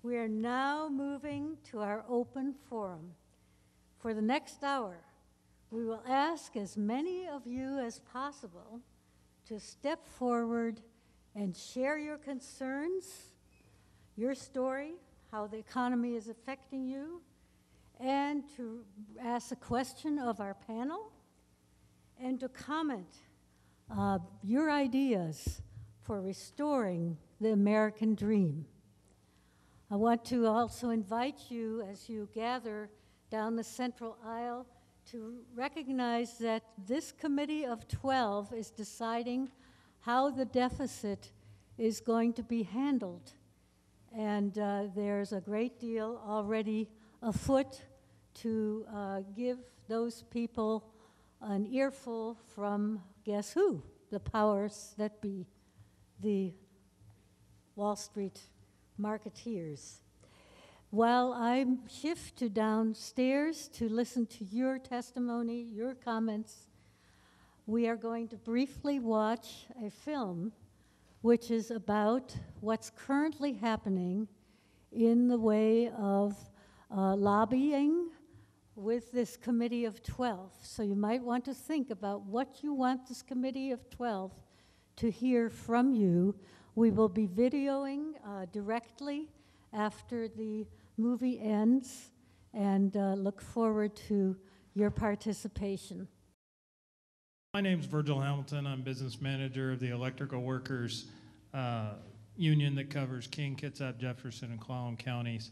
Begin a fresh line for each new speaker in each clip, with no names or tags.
We are now moving to our open forum. For the next hour, we will ask as many of you as possible to step forward and share your concerns, your story, how the economy is affecting you, and to ask a question of our panel, and to comment your ideas for restoring the American dream. I want to also invite you, as you gather down the central aisle, to recognize that this committee of 12 is deciding how the deficit is going to be handled. And there's a great deal already afoot to give those people an earful from, guess who? The powers that be, the Wall Street marketeers. While I shift to downstairs to listen to your testimony, your comments, we are going to briefly watch a film which is about what's currently happening in the way of lobbying with this committee of 12. So you might want to think about what you want this committee of 12 to hear from you. We will be videoing directly after the movie ends, and look forward to your participation.
My name's Virgil Hamilton. I'm business manager of the Electrical Workers Union that covers King, Kitsap, Jefferson, and Clallam counties.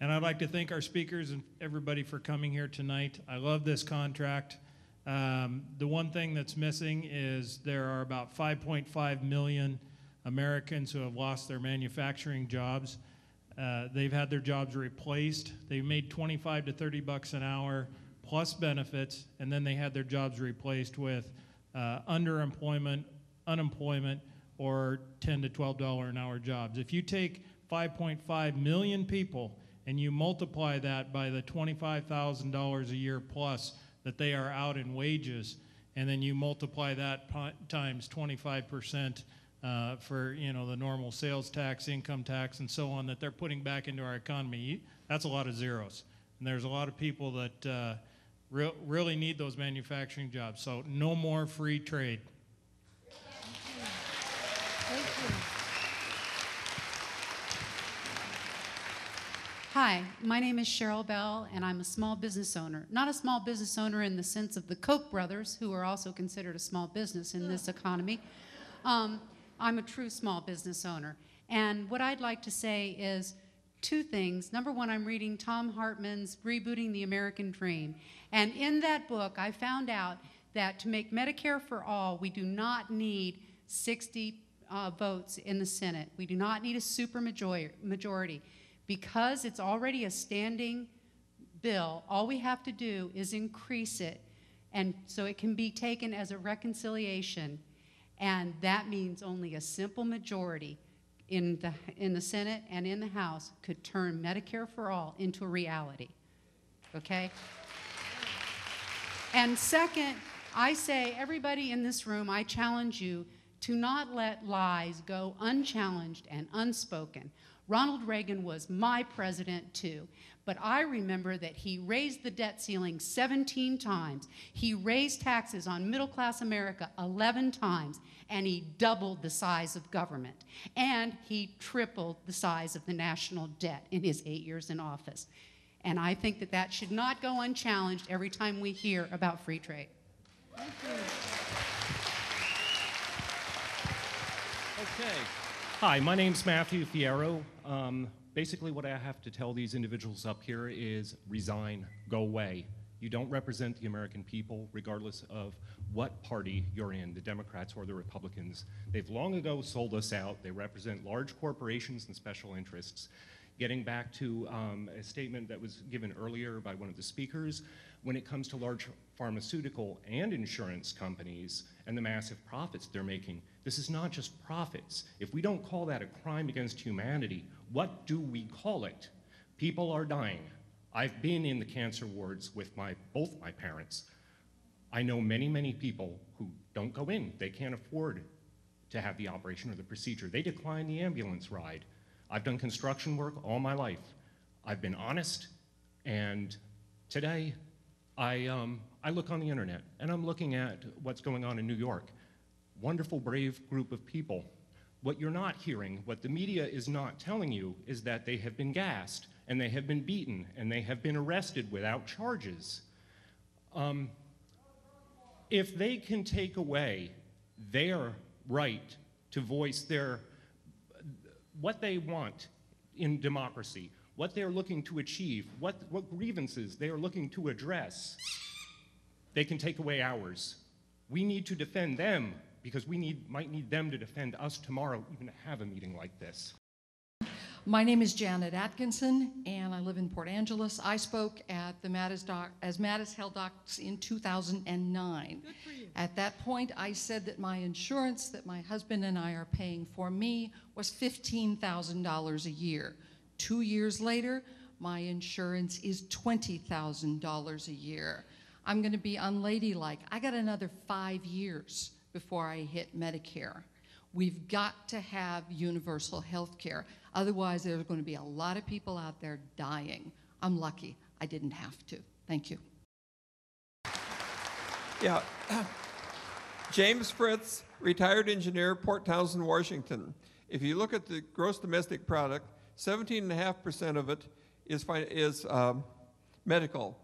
And I'd like to thank our speakers and everybody for coming here tonight. I love this contract. The one thing that's missing is there are about 5.5 million Americans who have lost their manufacturing jobs. They've had their jobs replaced. They made 25 to 30 bucks an hour plus benefits, and then they had their jobs replaced with underemployment, unemployment, or $10 to $12 an hour jobs. If you take 5.5 million people and you multiply that by the $25,000 a year plus that they are out in wages, and then you multiply that times 25% for the normal sales tax, income tax, and so on that they're putting back into our economy, that's a lot of zeros. And there's a lot of people that really need those manufacturing jobs. So no more free trade.
Thank you.
Hi, my name is Cheryl Bell, and I'm a small business owner. Not a small business owner in the sense of the Koch brothers, who are also considered a small business in this economy. I'm a true small business owner. And what I'd like to say is two things. Number one, I'm reading Tom Hartman's Rebooting the American Dream. And in that book, I found out that to make Medicare for all, we do not need 60 votes in the Senate. We do not need a super majority. Because it's already a standing bill, all we have to do is increase it, and so it can be taken as a reconciliation, and that means only a simple majority in the Senate and in the House could turn Medicare for all into a reality, okay? And second, I say, everybody in this room, I challenge you to not let lies go unchallenged and unspoken. Ronald Reagan was my president too, but I remember that he raised the debt ceiling 17 times. He raised taxes on middle-class America 11 times, and he doubled the size of government. And he tripled the size of the national debt in his 8 years in office. And I think that that should not go unchallenged every time we hear about free trade.
Thank you.
Okay. Hi, my name's Matthew Fierro. Basically what I have to tell these individuals up here is resign, go away. You don't represent the American people regardless of what party you're in, the Democrats or the Republicans. They've long ago sold us out. They represent large corporations and special interests. Getting back to a statement that was given earlier by one of the speakers, when it comes to large pharmaceutical and insurance companies and the massive profits they're making, this is not just profits. If we don't call that a crime against humanity, what do we call it? People are dying. I've been in the cancer wards with both my parents. I know many, many people who don't go in. They can't afford to have the operation or the procedure. They decline the ambulance ride. I've done construction work all my life. I've been honest, and today I look on the internet and I'm looking at what's going on in New York. Wonderful, brave group of people. What you're not hearing, what the media is not telling you, is that they have been gassed, and they have been beaten, and they have been arrested without charges. If they can take away their right to voice what they want in democracy, what they're looking to achieve, what grievances they are looking to address, they can take away ours. We need to defend them, because we might need them to defend us tomorrow, even to have a meeting like this.
My name is Janet Atkinson, and I live in Port Angeles. I spoke at the Mattis Hell Docks in 2009. Good for you. At that point, I said that my insurance that my husband and I are paying for me was $15,000 a year. 2 years later, my insurance is $20,000 a year. I'm going to be unladylike. I got another 5 years before I hit Medicare. We've got to have universal health care. Otherwise, there's going to be a lot of people out there dying. I'm lucky I didn't have to. Thank you.
Yeah. James Fritz, retired engineer, Port Townsend, Washington. If you look at the gross domestic product, 17.5% of it is medical.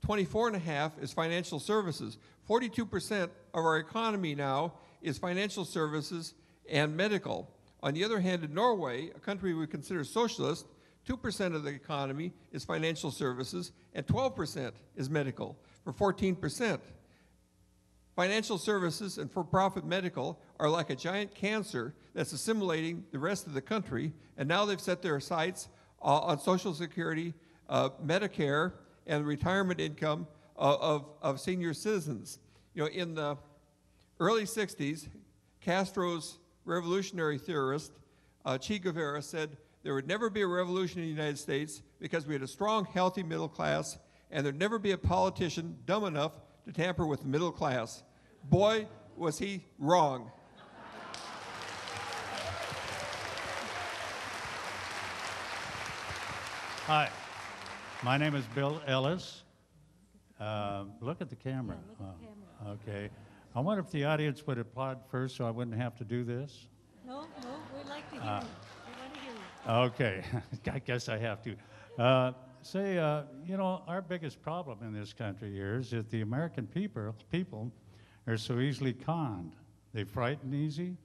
24.5% is financial services. 42% of our economy now is financial services and medical. On the other hand, in Norway, a country we consider socialist, 2% of the economy is financial services and 12% is medical, for 14%. Financial services and for-profit medical are like a giant cancer that's assimilating the rest of the country, and now they've set their sights on Social Security, Medicare, and retirement income of senior citizens. You know, in the early 60s, Castro's revolutionary theorist, Che Guevara, said there would never be a revolution in the United States because we had a strong, healthy middle class, and there'd never be a politician dumb enough to tamper with the middle class. Boy, was he wrong.
Hi, my name is Bill Ellis. Look at the camera.
Yeah, look at the camera.
Okay. I wonder if the audience would applaud first so I wouldn't have to do this.
No, we'd like to hear you. We want to hear you.
Okay, I guess I have to. You know, our biggest problem in this country here is that the American people are so easily conned. They frighten easy.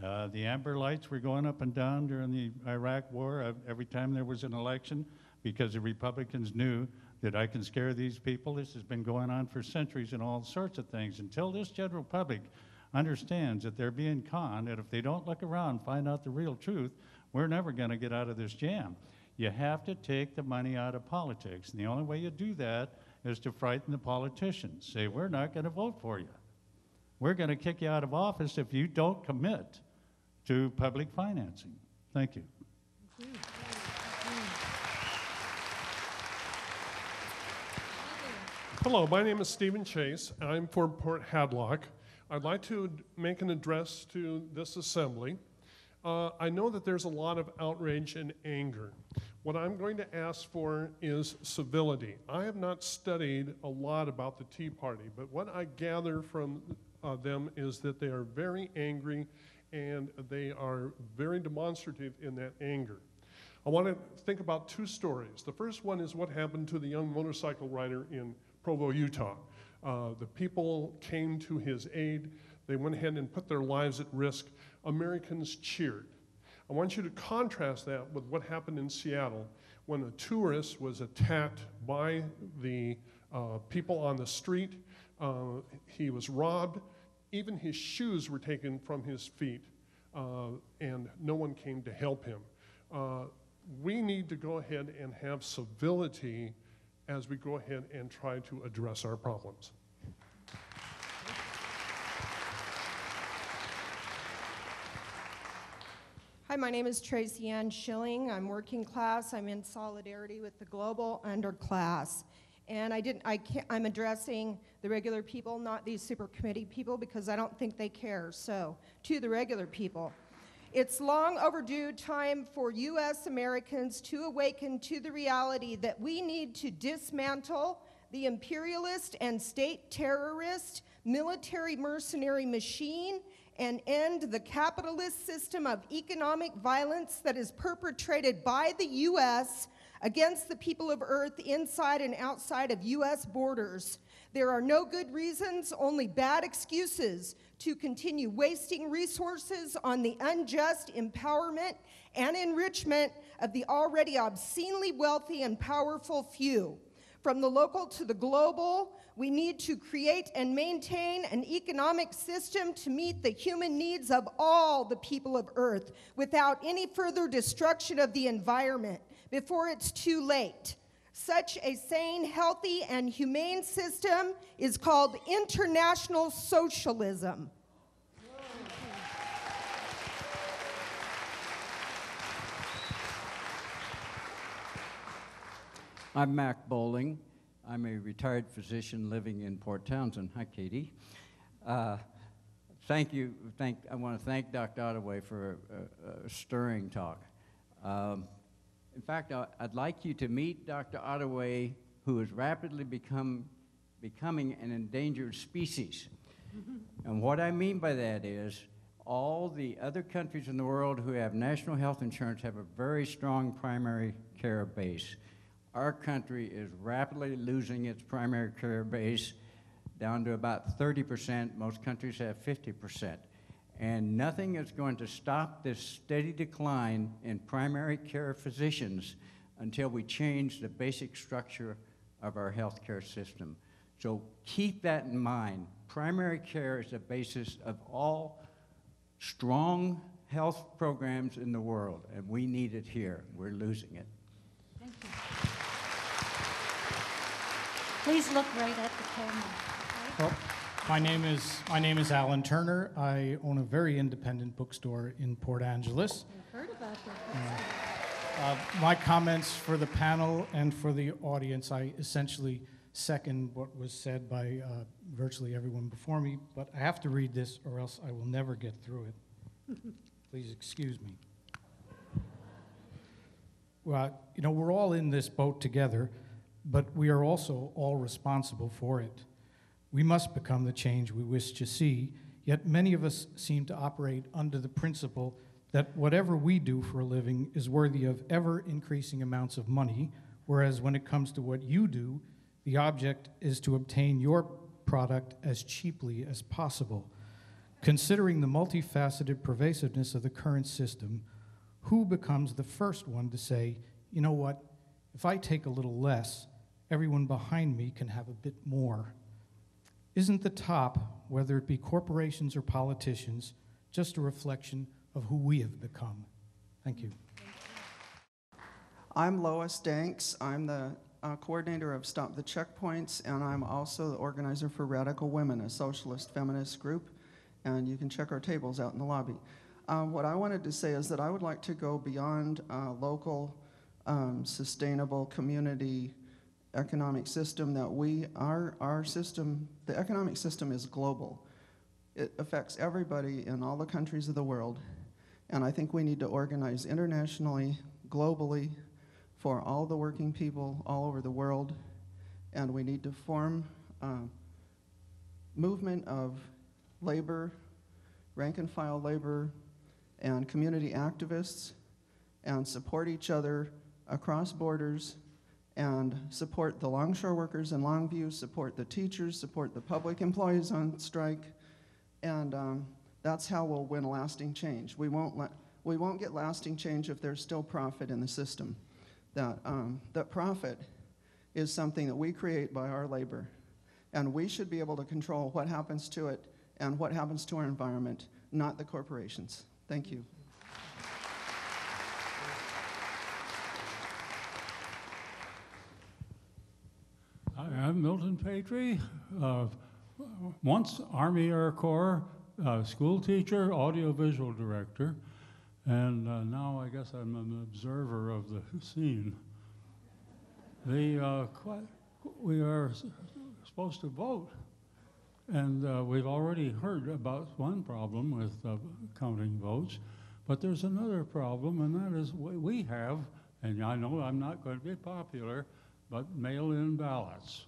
The amber lights were going up and down during the Iraq War every time there was an election because the Republicans knew that I can scare these people. This has been going on for centuries and all sorts of things. Until this general public understands that they're being conned, and if they don't look around and find out the real truth, we're never going to get out of this jam. You have to take the money out of politics, and the only way you do that is to frighten the politicians. Say, we're not going to vote for you. We're going to kick you out of office if you don't commit to public financing. Thank you.
Hello, my name is Stephen Chase. I'm from Port Hadlock. I'd like to make an address to this assembly. I know that there's a lot of outrage and anger. What I'm going to ask for is civility. I have not studied a lot about the Tea Party, but what I gather from them is that they are very angry and they are very demonstrative in that anger. I want to think about two stories. The first one is what happened to the young motorcycle rider in Provo, Utah. The people came to his aid. They went ahead and put their lives at risk. Americans cheered. I want you to contrast that with what happened in Seattle when a tourist was attacked by the people on the street. He was robbed. Even his shoes were taken from his feet, and no one came to help him. We need to go ahead and have civility as we go ahead and try to address our problems.
Hi, my name is Tracy Ann Schilling. I'm working class. I'm in solidarity with the global underclass. And I'm addressing the regular people, not these super committee people, because I don't think they care. So, to the regular people, It's long overdue time for U.S. Americans to awaken to the reality that we need to dismantle the imperialist and state terrorist military mercenary machine and end the capitalist system of economic violence that is perpetrated by the U.S. against the people of Earth inside and outside of U.S. borders. There are no good reasons, only bad excuses to continue wasting resources on the unjust empowerment and enrichment of the already obscenely wealthy and powerful few. From the local to the global, we need to create and maintain an economic system to meet the human needs of all the people of Earth without any further destruction of the environment before it's too late. Such a sane, healthy, and humane system is called international socialism.
I'm Mac Bowling. I'm a retired physician living in Port Townsend. Hi, Katie. Thank you. I want to thank Dr. Ottaway for a stirring talk. In fact, I'd like you to meet Dr. Ottaway, who is rapidly becoming an endangered species. And what I mean by that is all the other countries in the world who have national health insurance have a very strong primary care base. Our country is rapidly losing its primary care base down to about 30%. Most countries have 50%. And nothing is going to stop this steady decline in primary care physicians until we change the basic structure of our healthcare system. So keep that in mind. Primary care is the basis of all strong health programs in the world, and we need it here. We're losing it.
Thank you. Please look right at the camera.
Well, my name is Alan Turner. I own a very independent bookstore in Port Angeles.
I've heard about that.
My comments for the panel and for the audience, I essentially second what was said by virtually everyone before me, but I have to read this or else I will never get through it. Please excuse me. Well, you know, we're all in this boat together, but we are also all responsible for it. We must become the change we wish to see, yet many of us seem to operate under the principle that whatever we do for a living is worthy of ever-increasing amounts of money, whereas when it comes to what you do, the object is to obtain your product as cheaply as possible. Considering the multifaceted pervasiveness of the current system, who becomes the first one to say, you know what, if I take a little less, everyone behind me can have a bit more? Isn't the top, whether it be corporations or politicians, just a reflection of who we have become? Thank you.
I'm Lois Danks. I'm the coordinator of Stop the Checkpoints, and I'm also the organizer for Radical Women, a socialist feminist group, and you can check our tables out in the lobby. What I wanted to say is that I would like to go beyond local, sustainable community economic system that our system, the economic system is global. It affects everybody in all the countries of the world, and I think we need to organize internationally, globally, for all the working people all over the world, and we need to form a movement of labor, rank and file labor, and community activists, and support each other across borders, and support the longshore workers in Longview, support the teachers, support the public employees on strike, and that's how we'll win lasting change. We won't get lasting change if there's still profit in the system. That profit is something that we create by our labor, and we should be able to control what happens to it and what happens to our environment, not the corporations. Thank you.
Hi, I'm Milton Patry, once Army Air Corps school teacher, audiovisual director, and now I guess I'm an observer of the scene. We are supposed to vote, and we've already heard about one problem with counting votes, But there's another problem, and that is we have, and I know I'm not going to be popular, but mail-in ballots.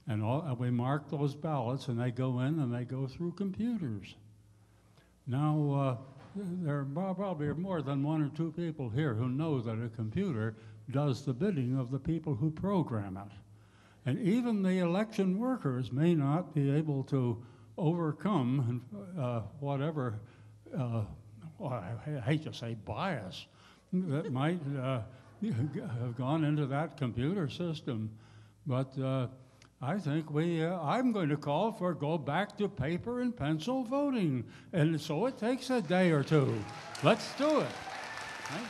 And we mark those ballots, and they go in, and they go through computers. Now, there are probably more than one or two people here who know that a computer does the bidding of the people who program it. And even the election workers may not be able to overcome whatever, well, I hate to say bias, that might have gone into that computer system. But I think I'm going to call for go back to paper and pencil voting. And so it takes a day or two. Let's do it. Right?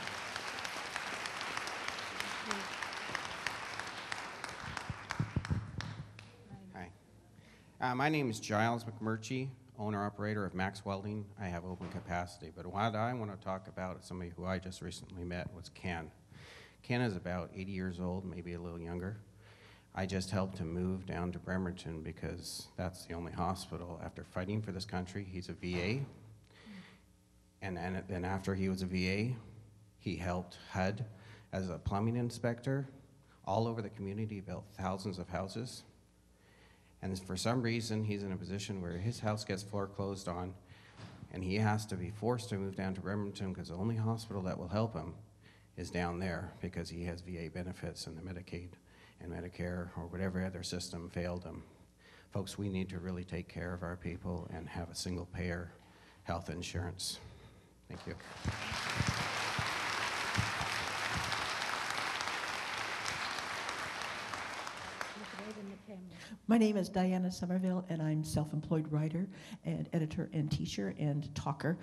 Hi. My name is Giles McMurchie, owner-operator of Max Welding. I have open capacity. But what I want to talk about, somebody who I just recently met, was Ken. Ken is about 80 years old, maybe a little younger. I just helped him move down to Bremerton because that's the only hospital. After fighting for this country, he's a VA. And then after he was a VA, he helped HUD as a plumbing inspector all over the community, built thousands of houses. And for some reason, he's in a position where his house gets foreclosed on, and he has to be forced to move down to Bremerton because the only hospital that will help him is down there because he has VA benefits and the Medicaid and Medicare or whatever other system failed him. Folks, we need to really take care of our people and have a single payer health insurance. Thank you.
My name is Diana Somerville, and I'm self-employed writer and editor and teacher and talker.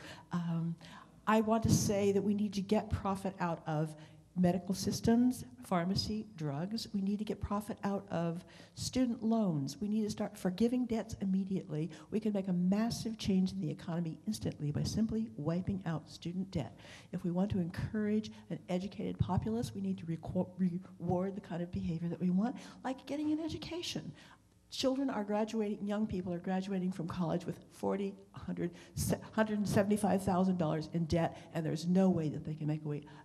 I want to say that we need to get profit out of medical systems, pharmacy, drugs. We need to get profit out of student loans. We need to start forgiving debts immediately. We can make a massive change in the economy instantly by simply wiping out student debt. If we want to encourage an educated populace, we need to reward the kind of behavior that we want, like getting an education. Children are graduating, young people are graduating from college with $40,000, $175,000 in debt, and there's no way that they can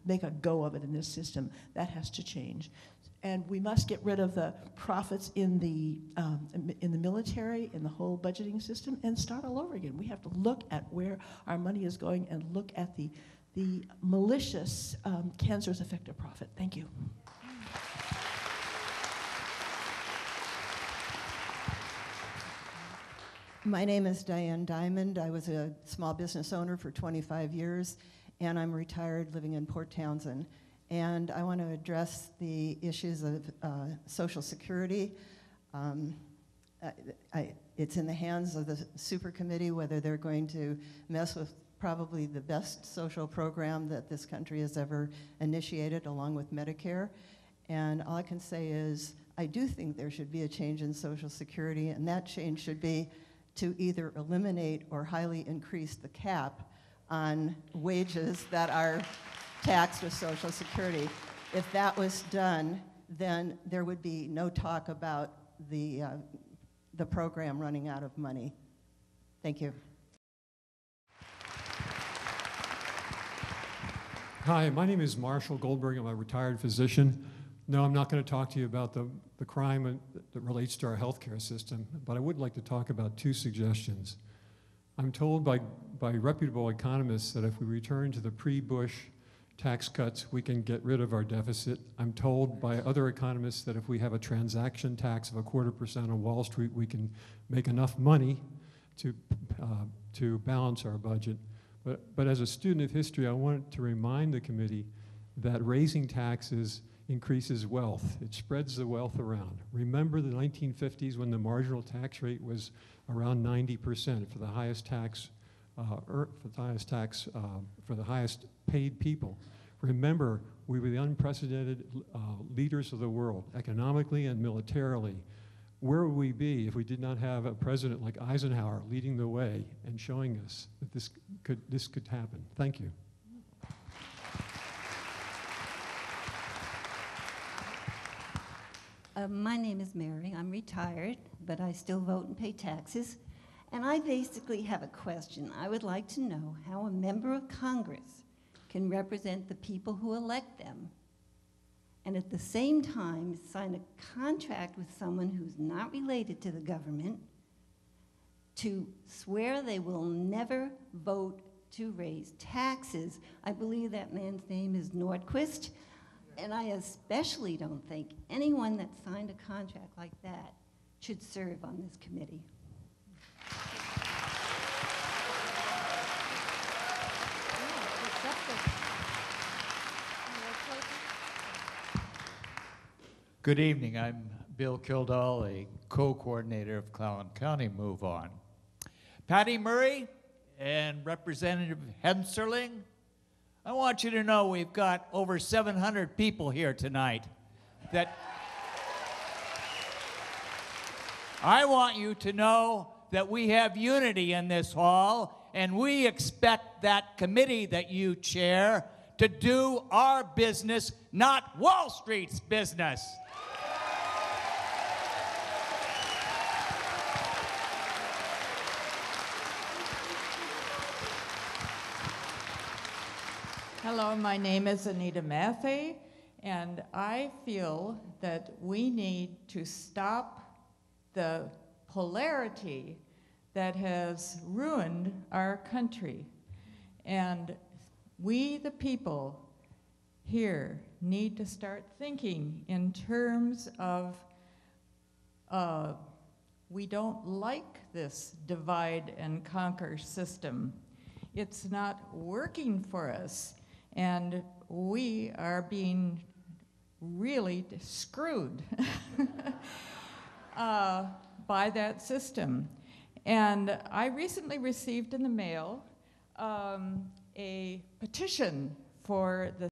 make a go of it in this system. That has to change. And we must get rid of the profits in the military, in the whole budgeting system, and start all over again. We have to look at where our money is going and look at the malicious cancer's effect of profit. Thank you.
My name is Diane Diamond. I was a small business owner for 25 years, and I'm retired living in Port Townsend. And I want to address the issues of Social Security. It's in the hands of the super committee whether they're going to mess with probably the best social program that this country has ever initiated, along with Medicare. And all I can say is I do think there should be a change in Social Security, and that change should be to either eliminate or highly increase the cap on wages that are taxed with Social Security. If that was done, then there would be no talk about the program running out of money. Thank you.
Hi, my name is Marshall Goldberg. I'm a retired physician. No, I'm not going to talk to you about the crime that relates to our healthcare system, but I would like to talk about two suggestions. I'm told by reputable economists that if we return to the pre-Bush tax cuts, we can get rid of our deficit. I'm told by other economists that if we have a transaction tax of 0.25% on Wall Street, we can make enough money to balance our budget. But as a student of history, I wanted to remind the committee that raising taxes increases wealth. It spreads the wealth around. Remember the 1950s when the marginal tax rate was around 90% for the highest tax, for the highest paid people. Remember, we were the unprecedented leaders of the world, economically and militarily. Where would we be if we did not have a president like Eisenhower leading the way and showing us that this could happen? Thank you.
My name is Mary. I'm retired, but I still vote and pay taxes. And I basically have a question. I would like to know how a member of Congress can represent the people who elect them, and at the same time sign a contract with someone who's not related to the government to swear they will never vote to raise taxes. I believe that man's name is Nordquist, and I especially don't think anyone that signed a contract like that should serve on this committee.
Good evening. I'm Bill Kildall, a co-coordinator of Clallam County Move On. Patty Murray and Representative Hensarling, I want you to know we've got over 700 people here tonight that I want you to know that we have unity in this hall, and we expect that committee that you chair to do our business, not Wall Street's business.
Hello, my name is Anita Mathey, and I feel that we need to stop the polarity that has ruined our country. And we, the people here, need to start thinking in terms of we don't like this divide and conquer system. It's not working for us. And we are being really screwed by that system. And I recently received in the mail a petition for the